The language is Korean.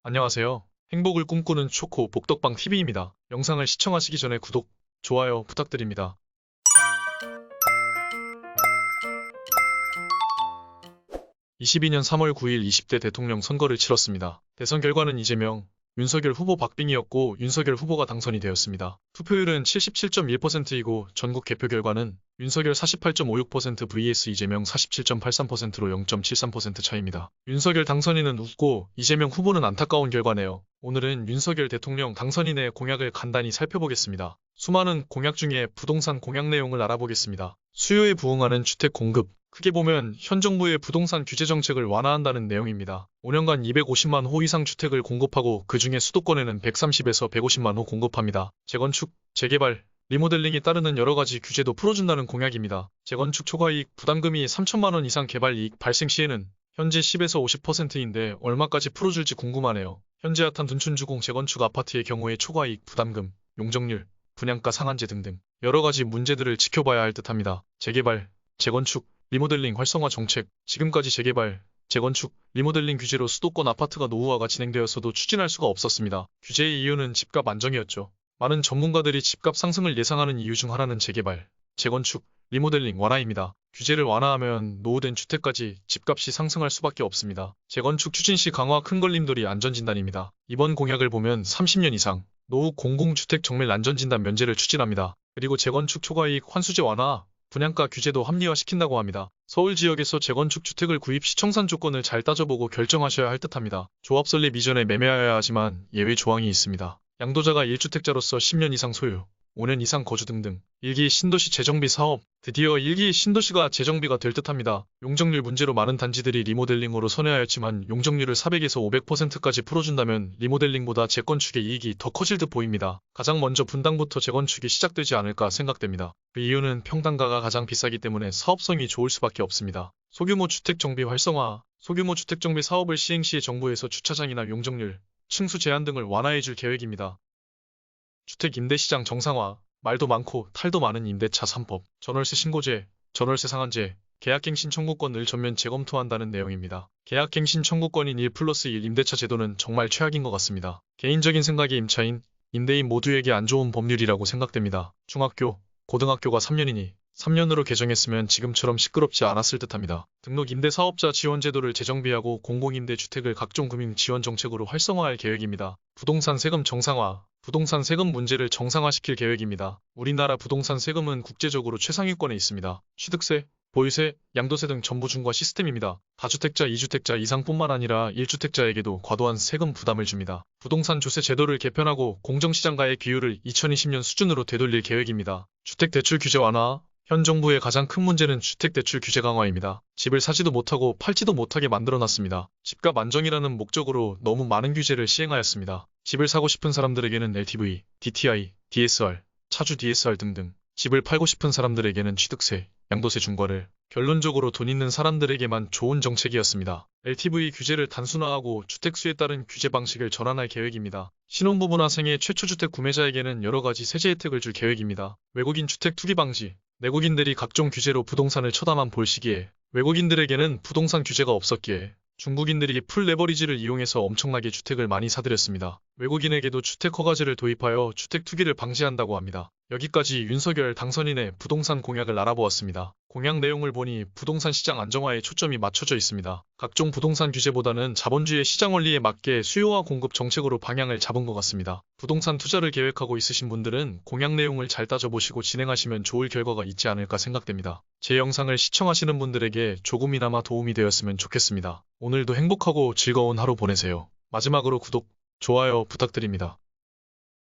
안녕하세요. 행복을 꿈꾸는 초코 복덕방 TV입니다. 영상을 시청하시기 전에 구독, 좋아요 부탁드립니다. 22년 3월 9일 20대 대통령 선거를 치렀습니다. 대선 결과는 이재명, 윤석열 후보 박빙이었고 윤석열 후보가 당선이 되었습니다. 투표율은 77.1%이고 전국 개표 결과는 윤석열 48.56% vs 이재명 47.83%로 0.73% 차이입니다. 윤석열 당선인은 웃고 이재명 후보는 안타까운 결과네요. 오늘은 윤석열 대통령 당선인의 공약을 간단히 살펴보겠습니다. 수많은 공약 중에 부동산 공약 내용을 알아보겠습니다. 수요에 부응하는 주택 공급, 크게 보면 현 정부의 부동산 규제 정책을 완화한다는 내용입니다. 5년간 250만 호 이상 주택을 공급하고 그 중에 수도권에는 130에서 150만 호 공급합니다. 재건축, 재개발, 리모델링에 따르는 여러가지 규제도 풀어준다는 공약입니다. 재건축 초과이익 부담금이 3천만 원 이상 개발 이익 발생 시에는 현재 10에서 50%인데 얼마까지 풀어줄지 궁금하네요. 현재 핫한 둔촌주공 재건축 아파트의 경우에 초과이익 부담금, 용적률, 분양가 상한제 등등 여러가지 문제들을 지켜봐야 할 듯합니다. 재개발, 재건축, 리모델링 활성화 정책, 지금까지 재개발, 재건축, 리모델링 규제로 수도권 아파트가 노후화가 진행되었어도 추진할 수가 없었습니다. 규제의 이유는 집값 안정이었죠. 많은 전문가들이 집값 상승을 예상하는 이유 중 하나는 재개발, 재건축, 리모델링 완화입니다. 규제를 완화하면 노후된 주택까지 집값이 상승할 수밖에 없습니다. 재건축 추진 시 강화 큰 걸림돌이 안전진단입니다. 이번 공약을 보면 30년 이상 노후 공공주택 정밀 안전진단 면제를 추진합니다. 그리고 재건축 초과이익 환수제 완화, 분양가 규제도 합리화시킨다고 합니다. 서울 지역에서 재건축 주택을 구입 시 청산 조건을 잘 따져보고 결정하셔야 할 듯합니다. 조합 설립 이전에 매매하여야 하지만 예외 조항이 있습니다. 양도자가 1주택자로서 10년 이상 소유, 5년 이상 거주 등등. 1기 신도시 재정비 사업, 드디어 1기 신도시가 재정비가 될 듯합니다. 용적률 문제로 많은 단지들이 리모델링으로 선회하였지만 용적률을 400에서 500%까지 풀어준다면 리모델링보다 재건축의 이익이 더 커질 듯 보입니다. 가장 먼저 분당부터 재건축이 시작되지 않을까 생각됩니다. 그 이유는 평당가가 가장 비싸기 때문에 사업성이 좋을 수밖에 없습니다. 소규모 주택 정비 활성화, 소규모 주택 정비 사업을 시행 시에 정부에서 주차장이나 용적률, 층수 제한 등을 완화해 줄 계획입니다. 주택 임대시장 정상화, 말도 많고 탈도 많은 임대차 3법, 전월세 신고제, 전월세 상한제, 계약갱신 청구권을 전면 재검토한다는 내용입니다. 계약갱신 청구권인 1+1 임대차 제도는 정말 최악인 것 같습니다. 개인적인 생각에 임차인, 임대인 모두에게 안 좋은 법률이라고 생각됩니다. 중학교, 고등학교가 3년이니 3년으로 개정했으면 지금처럼 시끄럽지 않았을 듯합니다. 등록 임대사업자 지원 제도를 재정비하고 공공임대주택을 각종 금융 지원 정책으로 활성화할 계획입니다. 부동산 세금 정상화, 부동산 세금 문제를 정상화시킬 계획입니다. 우리나라 부동산 세금은 국제적으로 최상위권에 있습니다. 취득세, 보유세, 양도세 등 정부 중과 시스템입니다. 다주택자, 2주택자 이상뿐만 아니라 1주택자에게도 과도한 세금 부담을 줍니다. 부동산 조세 제도를 개편하고 공정시장가의 기율을 2020년 수준으로 되돌릴 계획입니다. 주택대출 규제 완화, 현 정부의 가장 큰 문제는 주택대출 규제 강화입니다. 집을 사지도 못하고 팔지도 못하게 만들어놨습니다. 집값 안정이라는 목적으로 너무 많은 규제를 시행하였습니다. 집을 사고 싶은 사람들에게는 LTV, DTI, DSR, 차주 DSR 등등, 집을 팔고 싶은 사람들에게는 취득세, 양도세 중과를, 결론적으로 돈 있는 사람들에게만 좋은 정책이었습니다. LTV 규제를 단순화하고 주택수에 따른 규제 방식을 전환할 계획입니다. 신혼부부나 생애 최초 주택 구매자에게는 여러가지 세제 혜택을 줄 계획입니다. 외국인 주택 투기 방지, 내국인들이 각종 규제로 부동산을 쳐다만 볼 시기에 외국인들에게는 부동산 규제가 없었기에 중국인들이 풀 레버리지를 이용해서 엄청나게 주택을 많이 사들였습니다. 외국인에게도 주택 허가제를 도입하여 주택 투기를 방지한다고 합니다. 여기까지 윤석열 당선인의 부동산 공약을 알아보았습니다. 공약 내용을 보니 부동산 시장 안정화에 초점이 맞춰져 있습니다. 각종 부동산 규제보다는 자본주의 시장 원리에 맞게 수요와 공급 정책으로 방향을 잡은 것 같습니다. 부동산 투자를 계획하고 있으신 분들은 공약 내용을 잘 따져보시고 진행하시면 좋을 결과가 있지 않을까 생각됩니다. 제 영상을 시청하시는 분들에게 조금이나마 도움이 되었으면 좋겠습니다. 오늘도 행복하고 즐거운 하루 보내세요. 마지막으로 구독, 좋아요 부탁드립니다.